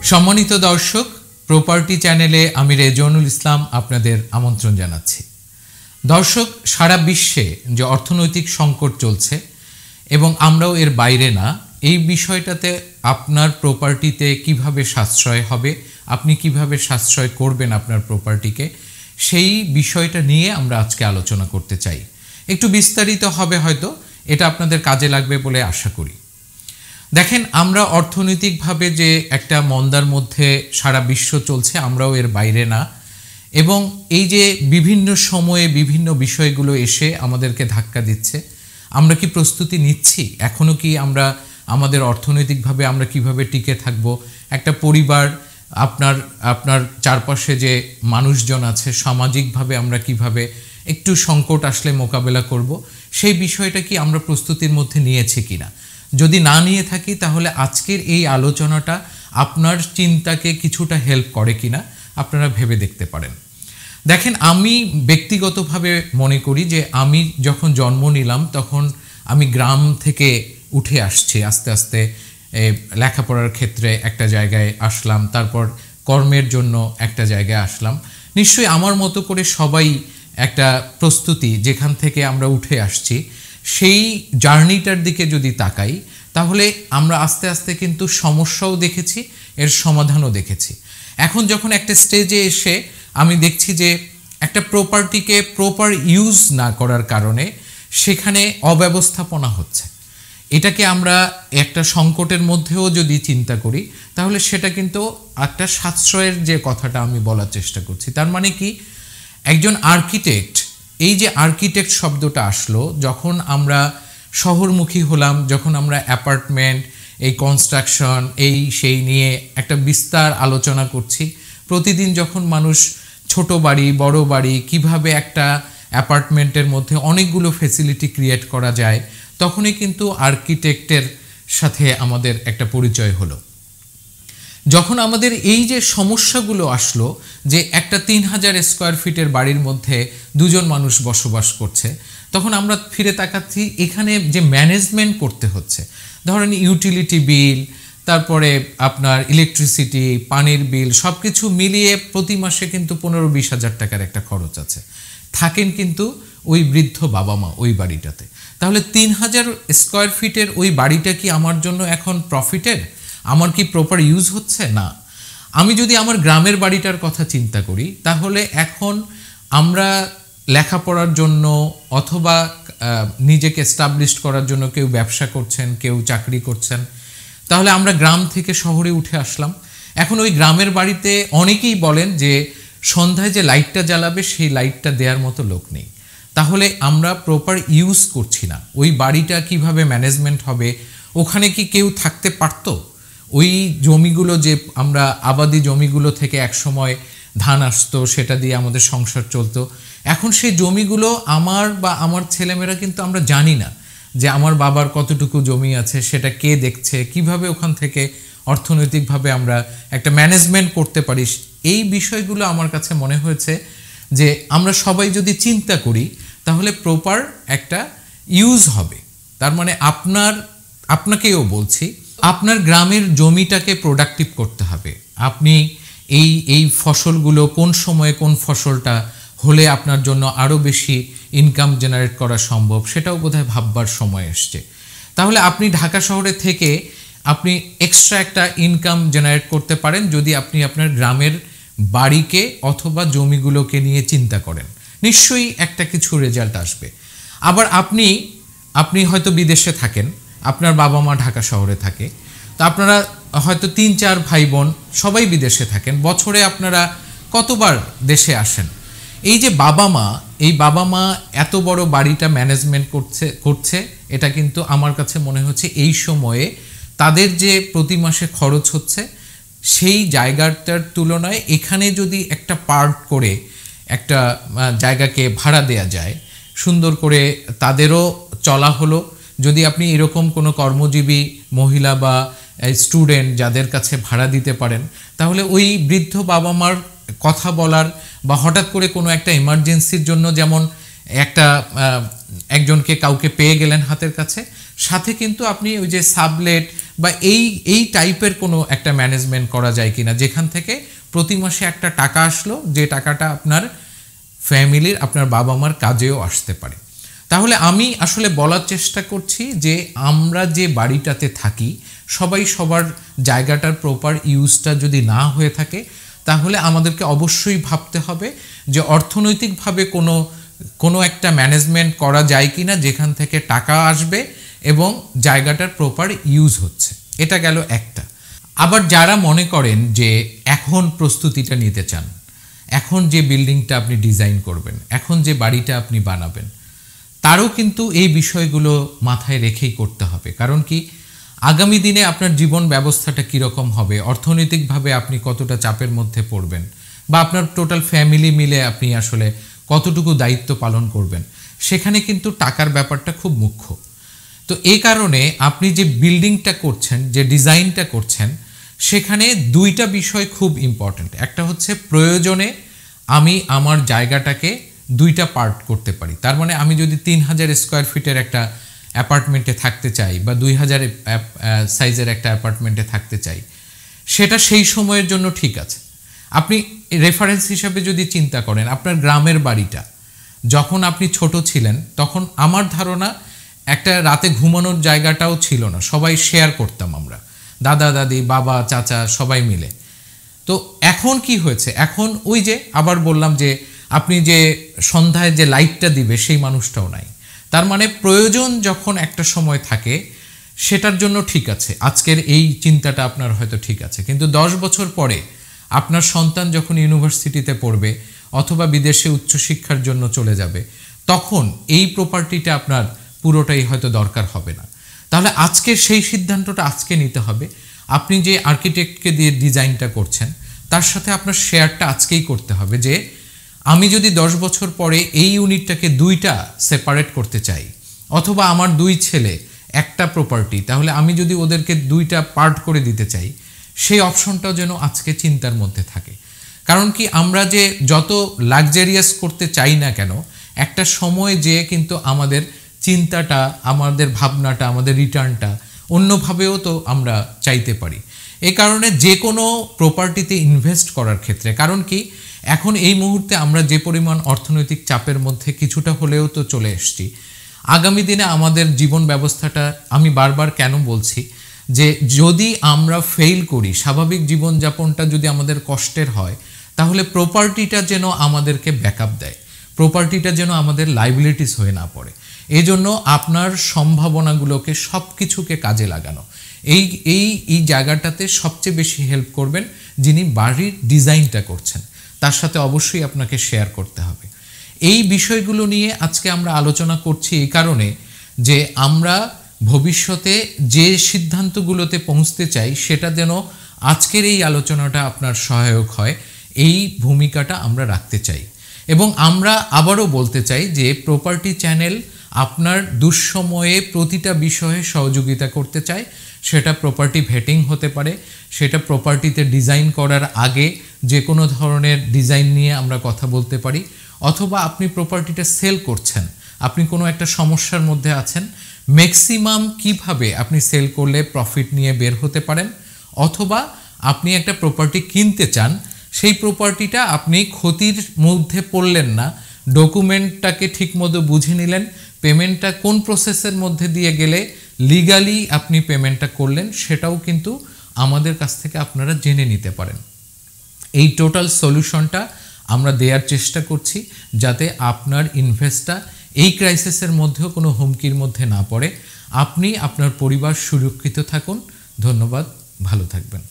সম্মানিত দর্শক, প্রপার্টি চ্যানেলে আমি রেজওয়ানুল ইসলাম আপনাদের আমন্ত্রণ জানাচ্ছি। দর্শক, সারা বিশ্বে যে অর্থনৈতিক সংকট চলছে এবং আমরাও এর বাইরে না, এই বিষয়টাতে আপনার প্রপার্টিতে কিভাবে সাশ্রয় হবে, আপনি কিভাবে সাশ্রয় করবেন আপনার প্রপার্টিকে, সেই বিষয়টা নিয়ে আমরা আজকে আলোচনা করতে চাই। একটু বিস্তারিত হবে, হয়তো এটা আপনাদের কাজে লাগবে বলে আশা করি। দেখেন, আমরা অর্থনৈতিকভাবে যে একটা মন্দার মধ্যে সারা বিশ্ব চলছে, আমরাও এর বাইরে না, এবং এই যে বিভিন্ন সময়ে বিভিন্ন বিষয়গুলো এসে আমাদেরকে ধাক্কা দিচ্ছে, আমরা কি প্রস্তুতি নিচ্ছি? এখনও কি আমরা আমাদের অর্থনৈতিকভাবে আমরা কিভাবে টিকে থাকব? একটা পরিবার, আপনার চারপাশে যে মানুষজন আছে, সামাজিকভাবে আমরা কিভাবে একটু সংকট আসলে মোকাবেলা করব, সেই বিষয়টা কি আমরা প্রস্তুতির মধ্যে নিয়েছি কিনা? যদি না নিয়ে থাকি, তাহলে আজকের এই আলোচনাটা আপনার চিন্তাকে কিছুটা হেল্প করে কিনা আপনারা ভেবে দেখতে পারেন। দেখেন, আমি ব্যক্তিগতভাবে মনে করি যে আমি যখন জন্ম নিলাম তখন আমি গ্রাম থেকে উঠে আসছি, আস্তে আস্তে লেখাপড়ার ক্ষেত্রে একটা জায়গায় আসলাম, তারপর কর্মের জন্য একটা জায়গায় আসলাম। নিশ্চয়ই আমার মতো করে সবাই একটা প্রস্তুতি, যেখান থেকে আমরা উঠে আসছি সেই জার্নিটার দিকে যদি তাকাই, তাহলে আমরা আস্তে আস্তে কিন্তু সমস্যাও দেখেছি, এর সমাধানও দেখেছি। এখন যখন একটা স্টেজে এসে আমি দেখছি যে একটা প্রপার্টিকে প্রপার ইউজ না করার কারণে সেখানে অব্যবস্থাপনা হচ্ছে, এটাকে আমরা একটা সংকটের মধ্যেও যদি চিন্তা করি, তাহলে সেটা কিন্তু একটা সাশ্রয়ের যে কথাটা আমি বলার চেষ্টা করছি। তার মানে কি, একজন আর্কিটেক্ট, এই যে আর্কিটেক্ট শব্দটা আসলো যখন আমরা শহরমুখী হলাম, যখন আমরা অ্যাপার্টমেন্ট, এই কনস্ট্রাকশন, এই সেই নিয়ে একটা বিস্তার আলোচনা করছি, প্রতিদিন যখন মানুষ ছোট বাড়ি, বড় বাড়ি, কিভাবে একটা অ্যাপার্টমেন্টের মধ্যে অনেকগুলো ফেসিলিটি ক্রিয়েট করা যায়, তখনই কিন্তু আর্কিটেক্টের সাথে আমাদের একটা পরিচয় হলো। যখন আমাদের এই যে সমস্যাগুলো আসলো, যে একটা 3000 স্কোয়ার ফিটের বাড়ির মধ্যে দুজন মানুষ বসবাস করছে, তখন আমরা ফিরে তাকাচ্ছি এখানে যে ম্যানেজমেন্ট করতে হচ্ছে, ধরেন ইউটিলিটি বিল, তারপরে আপনার ইলেকট্রিসিটি, পানির বিল, সব কিছু মিলিয়ে প্রতি মাসে কিন্তু 15-20 হাজার টাকার একটা খরচ আছে। থাকেন কিন্তু ওই বৃদ্ধ বাবা মা ওই বাড়িটাতে। তাহলে 3000 স্কোয়ার ফিটের ওই বাড়িটা কি আমার জন্য এখন প্রফিটেড? আমার কি প্রপার ইউজ হচ্ছে? না। আমি যদি আমার গ্রামের বাড়িটার কথা চিন্তা করি, তাহলে এখন আমরা লেখাপড়ার জন্য অথবা নিজেকে এস্টাবলিশ করার জন্য কেউ ব্যবসা করছেন, কেউ চাকরি করছেন, তাহলে আমরা গ্রাম থেকে শহরে উঠে আসলাম। এখন ওই গ্রামের বাড়িতে অনেকেই বলেন যে সন্ধ্যায় যে লাইটটা জ্বালাবে সেই লাইটটা দেওয়ার মতো লোক নেই। তাহলে আমরা প্রপার ইউজ করছি না। ওই বাড়িটা কিভাবে ম্যানেজমেন্ট হবে? ওখানে কি কেউ থাকতে পারতো? ওই জমিগুলো, যে আমরা আবাদি জমিগুলো থেকে একসময় ধান আসতো, সেটা দিয়ে আমাদের সংসার চলতো, এখন সেই জমিগুলো আমার বা আমার ছেলেমেয়েরা কিন্তু আমরা জানি না যে আমার বাবার কতটুকু জমি আছে, সেটা কে দেখছে, কিভাবে ওখান থেকে অর্থনৈতিকভাবে আমরা একটা ম্যানেজমেন্ট করতে পারি। এই বিষয়গুলো আমার কাছে মনে হয়েছে যে আমরা সবাই যদি চিন্তা করি, তাহলে প্রপার একটা ইউজ হবে। তার মানে আপনাকেও বলছি, আপনার গ্রামের জমিটাকে প্রোডাক্টিভ করতে হবে। আপনি এই ফসলগুলো কোন সময়ে কোন ফসলটা হলে আপনার জন্য আরও বেশি ইনকাম জেনারেট করা সম্ভব, সেটাও বোধহয় ভাববার সময় এসছে। তাহলে আপনি ঢাকা শহরে থেকে আপনি এক্সট্রা একটা ইনকাম জেনারেট করতে পারেন যদি আপনি আপনার গ্রামের বাড়িকে অথবা জমিগুলোকে নিয়ে চিন্তা করেন। নিশ্চয়ই একটা কিছু রেজাল্ট আসবে। আবার আপনি হয়তো বিদেশে থাকেন, আপনার বাবা মা ঢাকা শহরে থাকে, তো আপনারা হয়তো 3-4 ভাই বোন সবাই বিদেশে থাকেন। বছরে আপনারা কতবার দেশে আসেন? এই যে বাবা মা এত বড় বাড়িটা ম্যানেজমেন্ট করছে, এটা কিন্তু আমার কাছে মনে হচ্ছে এই সময়ে তাদের যে প্রতি মাসে খরচ হচ্ছে, সেই জায়গাটার তুলনায় এখানে যদি একটা পার্ট করে একটা জায়গাকে ভাড়া দেয়া যায়, সুন্দর করে তাদেরও চলা হলো। যদি আপনি এরকম কোনো কর্মজীবী মহিলা বা স্টুডেন্ট যাদের কাছে ভাড়া দিতে পারেন, তাহলে ওই বৃদ্ধ বাবা মার কথা বলার বা হঠাৎ করে কোনো একটা এমার্জেন্সির জন্য, যেমন একজনকে কাউকে পেয়ে গেলেন হাতের কাছে, সাথে কিন্তু আপনি ওই যে সাবলেট বা এই টাইপের কোনো একটা ম্যানেজমেন্ট করা যায় কিনা, যেখান থেকে প্রতি মাসে একটা টাকা আসলো, যে টাকাটা আপনার ফ্যামিলির, আপনার বাবা মার কাজেও আসতে পারে। তাহলে আমি আসলে বলার চেষ্টা করছি যে আমরা যে বাড়িটাতে থাকি সবাই সবার জায়গাটার প্রপার ইউজটা যদি না হয়ে থাকে, তাহলে আমাদেরকে অবশ্যই ভাবতে হবে যে অর্থনৈতিকভাবে কোনো একটা ম্যানেজমেন্ট করা যায় কিনা যেখান থেকে টাকা আসবে এবং জায়গাটার প্রপার ইউজ হচ্ছে। এটা গেল একটা। আবার যারা মনে করেন যে এখন প্রস্তুতিটা নিতে চান, এখন যে বিল্ডিংটা আপনি ডিজাইন করবেন, এখন যে বাড়িটা আপনি বানাবেন, তারও কিন্তু এই বিষয়গুলো মাথায় রেখেই করতে হবে। কারণ কি, আগামী দিনে আপনার জীবন ব্যবস্থাটা কীরকম হবে, অর্থনৈতিকভাবে আপনি কতটা চাপের মধ্যে পড়বেন, বা আপনার টোটাল ফ্যামিলি মিলে আপনি আসলে কতটুকু দায়িত্ব পালন করবেন, সেখানে কিন্তু টাকার ব্যাপারটা খুব মুখ্য। তো এই কারণে আপনি যে বিল্ডিংটা করছেন, যে ডিজাইনটা করছেন, সেখানে দুইটা বিষয় খুব ইম্পর্ট্যান্ট। একটা হচ্ছে প্রয়োজনে আমি আমার জায়গাটাকে দুইটা পার্ট করতে পারি। তার মানে আমি যদি 3000 স্কোয়ার ফিটের একটা অ্যাপার্টমেন্টে থাকতে চাই বা 2000 সাইজের একটা অ্যাপার্টমেন্টে থাকতে চাই, সেটা সেই সময়ের জন্য ঠিক আছে। আপনি রেফারেন্স হিসাবে যদি চিন্তা করেন, আপনার গ্রামের বাড়িটা যখন আপনি ছোট ছিলেন, তখন আমার ধারণা একটা রাতে ঘুমানোর জায়গাটাও ছিল না, সবাই শেয়ার করতাম আমরা, দাদা দাদি, বাবা, চাচা সবাই মিলে। তো এখন কি হয়েছে, এখন ওই যে আবার বললাম যে আপনি যে সন্ধ্যায় যে লাইটটা দিবে সেই মানুষটাও নাই। তার মানে প্রয়োজন যখন একটা সময় থাকে সেটার জন্য ঠিক আছে, আজকের এই চিন্তাটা আপনার হয়তো ঠিক আছে, কিন্তু 10 বছর পরে আপনার সন্তান যখন ইউনিভার্সিটিতে পড়বে অথবা বিদেশে উচ্চশিক্ষার জন্য চলে যাবে, তখন এই প্রপার্টিটা আপনার পুরোটাই হয়তো দরকার হবে না। তাহলে আজকে সেই সিদ্ধান্তটা আজকে নিতে হবে। আপনি যে আর্কিটেক্টকে দিয়ে ডিজাইনটা করছেন, তার সাথে আপনার শেয়ারটা আজকেই করতে হবে যে আমি যদি 10 বছর পরে এই ইউনিটটাকে দুইটা সেপারেট করতে চাই, অথবা আমার 2 ছেলে একটা প্রপার্টি, তাহলে আমি যদি ওদেরকে দুইটা পার্ট করে দিতে চাই, সেই অপশনটাও যেন আজকে চিন্তার মধ্যে থাকে। কারণ কি, আমরা যে যত লাক্সারিয়াস করতে চাই না কেন, একটা সময় যে কিন্তু আমাদের চিন্তাটা, আমাদের ভাবনাটা, আমাদের রিটার্নটা অন্যভাবেও তো আমরা চাইতে পারি। এই কারণে যে কোনো প্রপার্টিতে ইনভেস্ট করার ক্ষেত্রে, কারণ কি এখন এই মুহূর্তে আমরা যে পরিমাণ অর্থনৈতিক চাপের মধ্যে কিছুটা হলেও তো চলে এসেছি, আগামী দিনে আমাদের জীবন ব্যবস্থাটা, আমি বারবার কেন বলছি যে যদি আমরা ফেল করি, স্বাভাবিক জীবনযাপনটা যদি আমাদের কষ্টের হয়, তাহলে প্রপার্টিটা যেন আমাদেরকে ব্যাকআপ দেয়, প্রপার্টিটা যেন আমাদের লাইবিলিটিস হয়ে না পড়ে। এই জন্য আপনার সম্ভাবনাগুলোকে সব কিছুকে কাজে লাগানো, এই জায়গাটাতে সবচেয়ে বেশি হেল্প করবেন যিনি বাড়ির ডিজাইনটা করছেন, তার সাথে অবশ্যই আপনাকে শেয়ার করতে হবে। এই বিষয়গুলো নিয়ে আজকে আমরা আলোচনা করছি এই কারণে যে আমরা ভবিষ্যতে যে সিদ্ধান্তগুলোতে পৌঁছতে চাই সেটা যেন আজকের এই আলোচনাটা আপনার সহায়ক হয়, এই ভূমিকাটা আমরা রাখতে চাই। এবং আমরা আবারও বলতে চাই যে প্রপার্টি চ্যানেল আপনার দুঃসময়ে প্রতিটা বিষয়ে সহযোগিতা করতে চায়। সেটা প্রপার্টি ভেটিং হতে পারে, সেটা প্রপার্টিতে ডিজাইন করার আগে যে কোনো ধরনের ডিজাইন নিয়ে আমরা কথা বলতে পারি, অথবা আপনি প্রপার্টিটা সেল করছেন, আপনি কোনো একটা সমস্যার মধ্যে আছেন, ম্যাক্সিমাম কিভাবে আপনি সেল করলে প্রফিট নিয়ে বের হতে পারেন, অথবা আপনি একটা প্রপার্টি কিনতে চান, সেই প্রপার্টিটা আপনি ক্ষতির মধ্যে পড়লেন না, ডকুমেন্টটাকে ঠিকমতো বুঝে নিলেন, পেমেন্টটা কোন প্রসেসের মধ্যে দিয়ে গেলে লিগালি আপনি পেমেন্টটা করলেন, সেটাও কিন্তু আমাদের কাছ থেকে আপনারা জেনে নিতে পারেন। এই টোটাল সলিউশনটা আমরা দেওয়ার চেষ্টা করছি যাতে আপনার ইনভেস্টটা এই ক্রাইসিসের মধ্যেও কোনো হুমকির মধ্যে না পড়ে, আপনি আপনার পরিবার সুরক্ষিত থাকুন। ধন্যবাদ, ভালো থাকবেন।